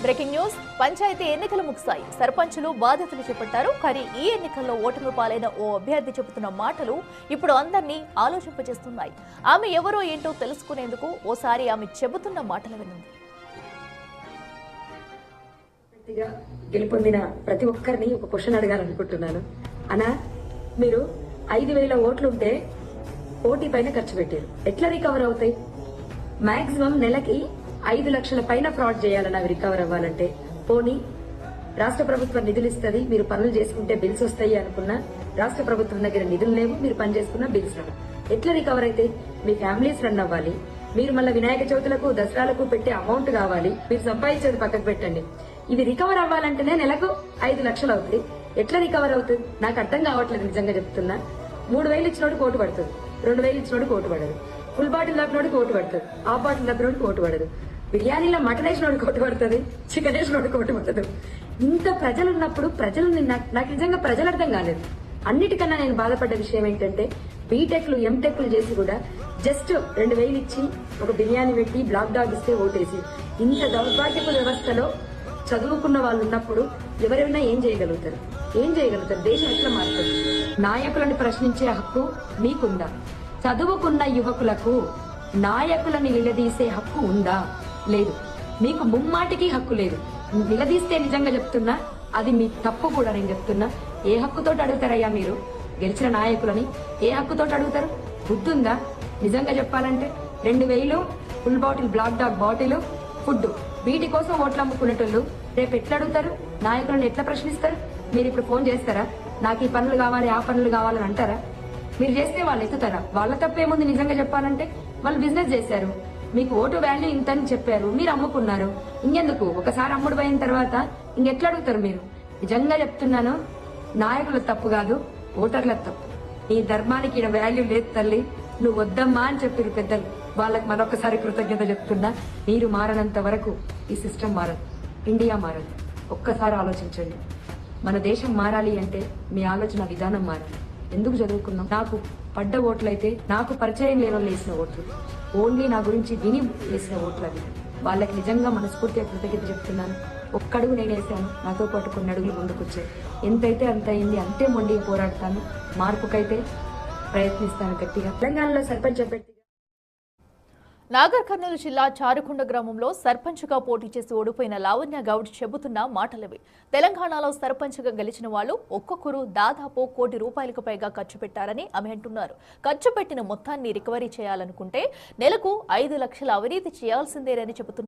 Breaking news. Panchayat ఎన్నికలు ముగిశాయి. సర్పంచులు బాధ్యతలు చేపట్టారు. కానీ ఈ ఎన్నికల్లో ఓటమి పాలైన ఓ అభ్యర్థి చెబుతున్న మాటలు ఇప్పుడు అందరినీ ఆలోచింపజేస్తున్నాయి. ఆమె ఎవరో ఏంటో తెలుసుకునేందుకు ఓసారి ఆమె చెబుతున్న మాటలు వినండి. గెలుపొందిన ప్రతి ఒక్కరిని ఒక క్వశ్చన్ అడగాలనుకుంటున్నాను. అనా, మీరు 5,000 ఓట్లు ఉంటే కోటి పైన ఖర్చు పెట్టారు. ఎట్లా రికవర్ అవుతాయి? మాక్సిమం నెలకి 5 లక్షల పైన ఫ్రాడ్ చేయాలని అవి రికవర్ అవ్వాలంటే. పోనీ రాష్ట్ర ప్రభుత్వం నిధులు ఇస్తుంది, మీరు పనులు చేసుకుంటే బిల్స్ వస్తాయి అనుకున్నా రాష్ట్ర ప్రభుత్వం దగ్గర నిధులు లేవు, మీరు పని చేసుకున్న బిల్స్ రావు. ఎట్లా రికవర్ అయితే? మీ ఫ్యామిలీస్ రన్ అవ్వాలి. మీరు మళ్ళీ వినాయక చవితులకు దసరాలకు పెట్టే అమౌంట్ కావాలి. మీరు సంపాదించేది పక్కకు పెట్టండి. ఇవి రికవర్ అవ్వాలంటేనే నెలకు 5 లక్షలు అవుతాయి. ఎట్లా రికవర్ అవుతుంది? నాకు అర్థం కావట్లేదు, నిజంగా చెప్తున్నా. 3,000 ఇచ్చినోడు కోటు పడుతుంది, 2,000 ఇచ్చినోడు కోటు పడదు. ఫుల్ బాటిల్ దాపినోడు కోటు పడుతుంది, హాఫ్ బాటిల్ దాపినోడు కోటు పడదు. బిర్యానీలో మటన్ వేసినోడు కోటు పడుతుంది, చికెన్ వేసినోడు కోటు పడదు. ఇంత ప్రజలు ఉన్నప్పుడు ప్రజలు నాకు నిజంగా ప్రజలు అర్థం కాలేదు. అన్నిటికన్నా నేను బాధపడ్డ విషయం ఏంటంటే, బీటెక్లు ఎంటెక్లు చేసి కూడా జస్ట్ 2,000 ఇచ్చి ఒక బిర్యానీ పెట్టి బ్లాక్ డాగ్ ఇస్తే ఓటేసి, ఇంత దౌర్భాగ్యపు వ్యవస్థలో చదువుకున్న వాళ్ళు ఉన్నప్పుడు ఎవరైనా ఏం చేయగలుగుతారు? దేశం ఎట్లా మారుతుంది? నాయకులను ప్రశ్నించే హక్కు మీకుందా? చదువుకున్న యువకులకు నాయకులను నిలదీసే హక్కు ఉందా? లేదు. మీకు ముమ్మాటికి హక్కు లేదు. నిలదీస్తే నిజంగా చెప్తున్నా, అది మీ తప్పు కూడా. నేను చెప్తున్నా, ఏ హక్కుతోటి అడుగుతారయ్యా మీరు గెలిచిన నాయకులని? ఏ హక్కుతోటి అడుగుతారు? బుద్ధుందా? నిజంగా చెప్పాలంటే 2,000 full bottle Black Dog bottle food, వీటి కోసం ఓట్లు అమ్ముకునేటోళ్ళు రేపు ఎట్లా అడుగుతారు? నాయకులను ఎట్లా ప్రశ్నిస్తారు? మీరు ఇప్పుడు ఫోన్ చేస్తారా? నాకు ఈ పనులు కావాలి, ఆ పనులు కావాలని అంటారా? మీరు చేస్తే వాళ్ళు ఎత్తుతారా? వాళ్ళ తప్పేముంది? నిజంగా చెప్పాలంటే వాళ్ళు బిజినెస్ చేశారు, మీకు ఓటు వాల్యూ ఇంతని చెప్పారు, మీరు అమ్ముకున్నారు. ఇంకెందుకు? ఒకసారి అమ్ముడు పోయిన తర్వాత ఇంకెట్లా అడుగుతారు మీరు? నిజంగా చెప్తున్నాను, నాయకుల తప్పు కాదు, ఓటర్ల తప్పు. నీ ధర్మానికి ఈయన వాల్యూ లేదు తల్లి, నువ్వు వద్దమ్మా అని చెప్పారు పెద్దలు. వాళ్ళకి మరొకసారి కృతజ్ఞత చెప్తున్నా. మీరు మారనంత వరకు ఈ సిస్టమ్ మారదు, ఇండియా మారదు. ఒక్కసారి ఆలోచించండి. మన దేశం మారాలి అంటే మీ ఆలోచన విధానం మారాలి. ఎందుకు చదువుకున్నాం? నాకు పడ్డ ఓట్లయితే నాకు పరిచయం లేని వాళ్ళు వేసిన ఓట్లు, ఓన్లీ నా గురించి విని వేసిన ఓట్లు అవి. వాళ్ళకి నిజంగా మనస్ఫూర్తిగా కృతజ్ఞత చెప్తున్నాను. ఒక్కడుగు నేను వేసాను, నాతో పాటు కొన్ని అడుగులు ముందుకొచ్చాయి. ఎంతైతే అంత అయింది, అంతే మొండిగా పోరాడతాను. మార్పుకైతే ప్రయత్నిస్తాను గట్టిగా. తెలంగాణలో సర్పంచ్ అభ్యర్థి నాగర్ కర్నూలు జిల్లా చారుకొండ గ్రామంలో సర్పంచ్గా పోటీ చేసి ఓడిపోయిన లావణ్య గౌడ్ చెబుతున్న మాటలవి. తెలంగాణలో సర్పంచ్గా గెలిచిన వాళ్ళు ఒక్కొక్కరు దాదాపు ₹1,00,00,000 పైగా ఖర్చు పెట్టారని ఆమె అంటున్నారు. ఖర్చు పెట్టిన మొత్తాన్ని రికవరీ చేయాలనుకుంటే నెలకు 5 లక్షల అవినీతి చేయాల్సిందేనని చెబుతున్నారు.